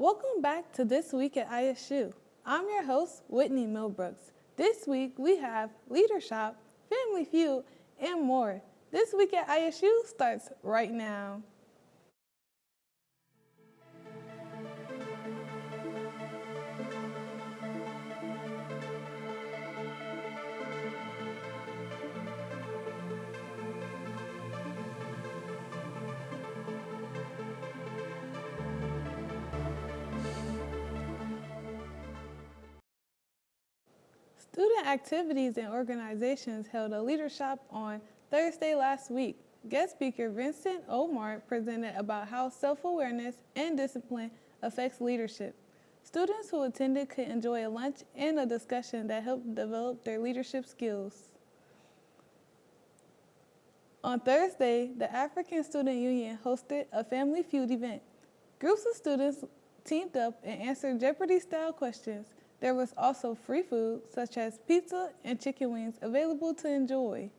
Welcome back to This Week at ISU. I'm your host, Whitney Milbrooks. This week we have Leadershop, Family Feud, and more. This Week at ISU starts right now. Student activities and organizations held a Leadership on Thursday last week. Guest speaker Vincent Omar presented about how self-awareness and discipline affects leadership. Students who attended could enjoy a lunch and a discussion that helped develop their leadership skills. On Thursday, the African Student Union hosted a Family Feud event. Groups of students teamed up and answered Jeopardy-style questions. There was also free food, such as pizza and chicken wings, available to enjoy.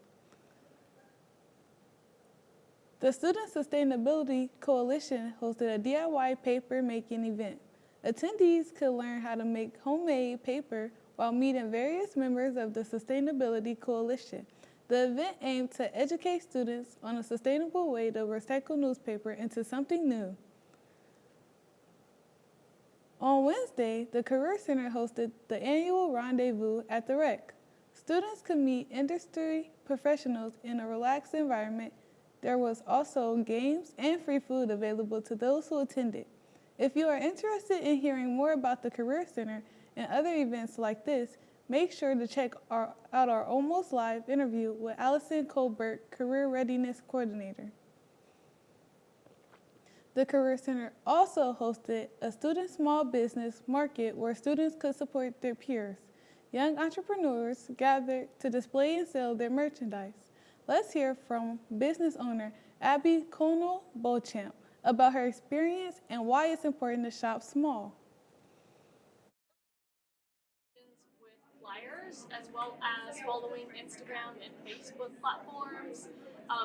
The Student Sustainability Coalition hosted a DIY paper making event. Attendees could learn how to make homemade paper while meeting various members of the Sustainability Coalition. The event aimed to educate students on a sustainable way to recycle newspaper into something new. On Wednesday, the Career Center hosted the annual rendezvous at the Rec. Students could meet industry professionals in a relaxed environment. There was also games and free food available to those who attended. If you are interested in hearing more about the Career Center and other events like this, make sure to check out our Almost Live interview with Allyson Colbert, Career Readiness Coordinator. The Career Center also hosted a student small business market where students could support their peers. Young entrepreneurs gathered to display and sell their merchandise. Let's hear from business owner Abby Conal-Beauchamp about her experience and why it's important to shop small. With flyers, as well as following Instagram and Facebook platforms.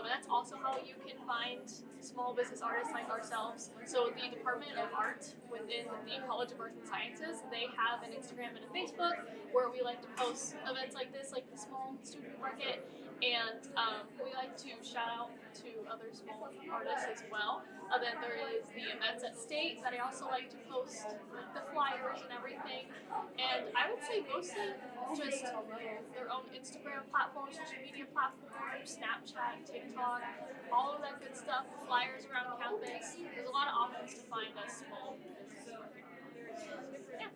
That's also how you can find small business artists like ourselves. So the Department of Art within the College of Arts and Sciences, they have an Instagram and a Facebook where we like to post events like this, like the small student market, and we like to shout out to other small artists as well. Then there is the events at State that I also like to post the flyers and everything. And I would say mostly just their own Instagram platform, social media platforms, Snapchat, TikTok, all of that good stuff, flyers around campus. There's a lot of options to find a small business market. Yeah.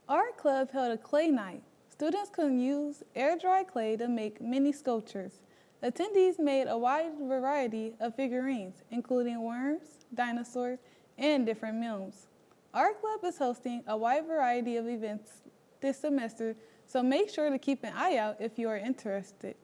Art Club held a clay night. Students could use air-dry clay to make mini sculptures. Attendees made a wide variety of figurines, including worms, dinosaurs, and different memes. Art Club is hosting a wide variety of events this semester, so make sure to keep an eye out if you are interested.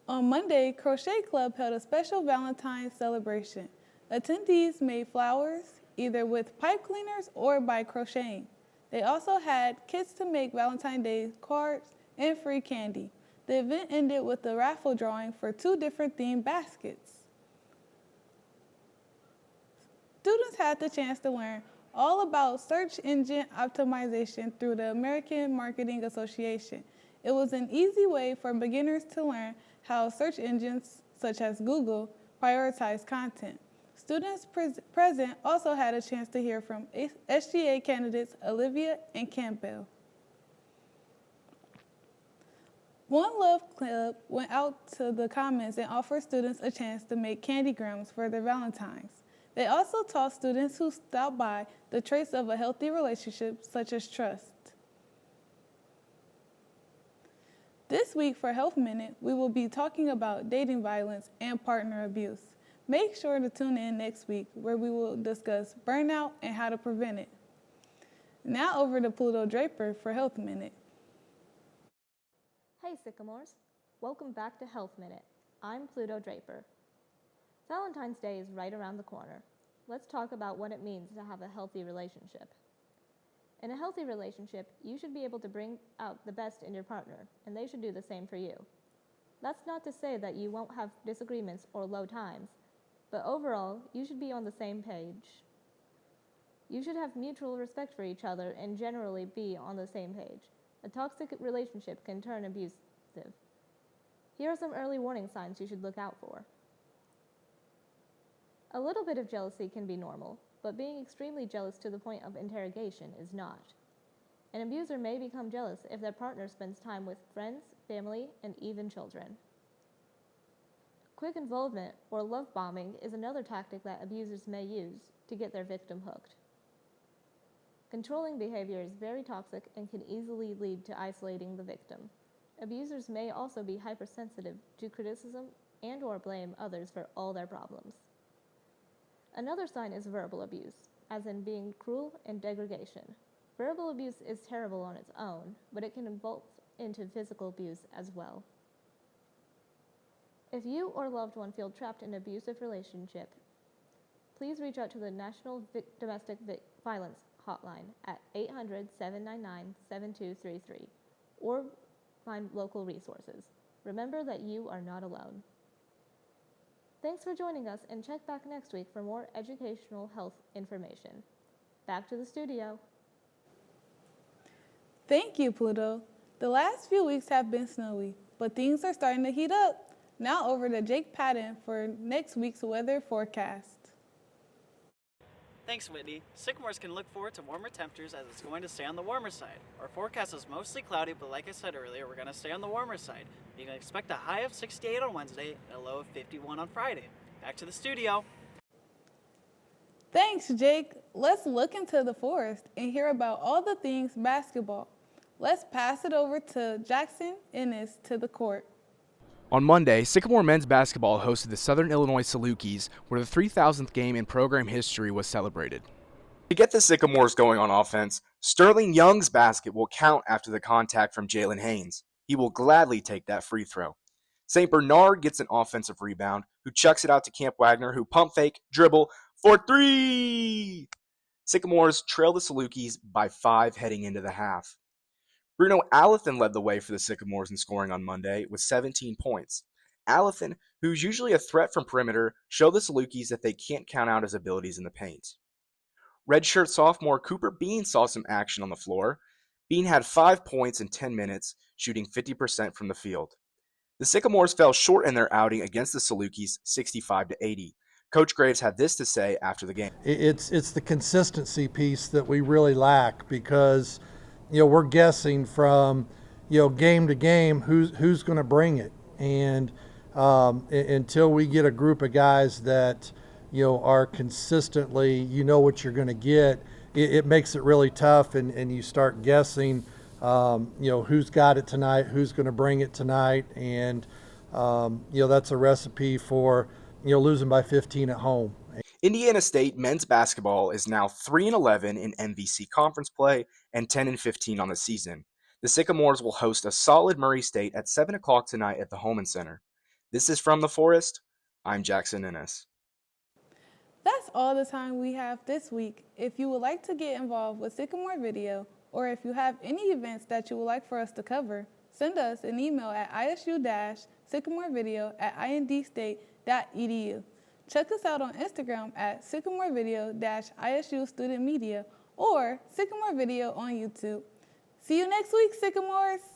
On Monday, Crochet Club held a special Valentine's celebration. Attendees made flowers, either with pipe cleaners or by crocheting. They also had kits to make Valentine's Day cards and free candy. The event ended with a raffle drawing for 2 different themed baskets. Students had the chance to learn all about search engine optimization through the American Marketing Association. It was an easy way for beginners to learn how search engines, such as Google, prioritize content. Students present also had a chance to hear from SGA candidates Olivia and Campbell. One Love Club went out to the Commons and offered students a chance to make candygrams for their Valentines. They also taught students who stopped by the traits of a healthy relationship, such as trust. This week for Health Minute, we will be talking about dating violence and partner abuse. Make sure to tune in next week where we will discuss burnout and how to prevent it. Now over to Pluto Draper for Health Minute. Hey Sycamores, welcome back to Health Minute. I'm Pluto Draper. Valentine's Day is right around the corner. Let's talk about what it means to have a healthy relationship. In a healthy relationship, you should be able to bring out the best in your partner, and they should do the same for you. That's not to say that you won't have disagreements or low times, but overall, you should be on the same page. You should have mutual respect for each other and generally be on the same page. A toxic relationship can turn abusive. Here are some early warning signs you should look out for. A little bit of jealousy can be normal, but being extremely jealous to the point of interrogation is not. An abuser may become jealous if their partner spends time with friends, family, and even children. Quick involvement or love bombing is another tactic that abusers may use to get their victim hooked. Controlling behavior is very toxic and can easily lead to isolating the victim. Abusers may also be hypersensitive to criticism and/or blame others for all their problems. Another sign is verbal abuse, as in being cruel and degradation. Verbal abuse is terrible on its own, but it can evolve into physical abuse as well. If you or loved one feel trapped in an abusive relationship, please reach out to the National Domestic Violence Hotline at 800-799-7233 or find local resources. Remember that you are not alone. Thanks for joining us, and check back next week for more educational health information. Back to the studio. Thank you, Pluto. The last few weeks have been snowy, but things are starting to heat up. Now over to Jake Patton for next week's weather forecast. Thanks, Whitney. Sycamores can look forward to warmer temperatures as it's going to stay on the warmer side. Our forecast is mostly cloudy, but like I said earlier, we're going to stay on the warmer side. You can expect a high of 68 on Wednesday and a low of 51 on Friday. Back to the studio. Thanks, Jake. Let's look into the forest and hear about all the things basketball. Let's pass it over to Jackson Ennis to the court. On Monday, Sycamore men's basketball hosted the Southern Illinois Salukis, where the 3,000th game in program history was celebrated. To get the Sycamores going on offense, Sterling Young's basket will count after the contact from Jalen Haynes. He will gladly take that free throw. St. Bernard gets an offensive rebound, who chucks it out to Camp Wagner, who pump fake, dribble, for three! Sycamores trail the Salukis by 5 heading into the half. Bruno Allyson led the way for the Sycamores in scoring on Monday with 17 points. Allyson, who's usually a threat from perimeter, showed the Salukis that they can't count out his abilities in the paint. Redshirt sophomore Cooper Bean saw some action on the floor. Bean had 5 points in 10 minutes, shooting 50% from the field. The Sycamores fell short in their outing against the Salukis, 65-80. Coach Graves had this to say after the game. It's the consistency piece that we really lack, because we're guessing from game to game who's going to bring it, and until we get a group of guys that are consistently what you're going to get, it makes it really tough, and you start guessing who's got it tonight, who's going to bring it tonight, and that's a recipe for losing by 15 at home. Indiana State men's basketball is now 3-11 in MVC conference play and 10-15 on the season. The Sycamores will host a solid Murray State at 7 o'clock tonight at the Holman Center. This is From the Forest. I'm Jackson Ennis. That's all the time we have this week. If you would like to get involved with Sycamore Video, or if you have any events that you would like for us to cover, send us an email at isu-sycamorevideo@indstate.edu. Check us out on Instagram at sycamorevideo-ISU Student Media or Sycamore Video on YouTube. See you next week, Sycamores!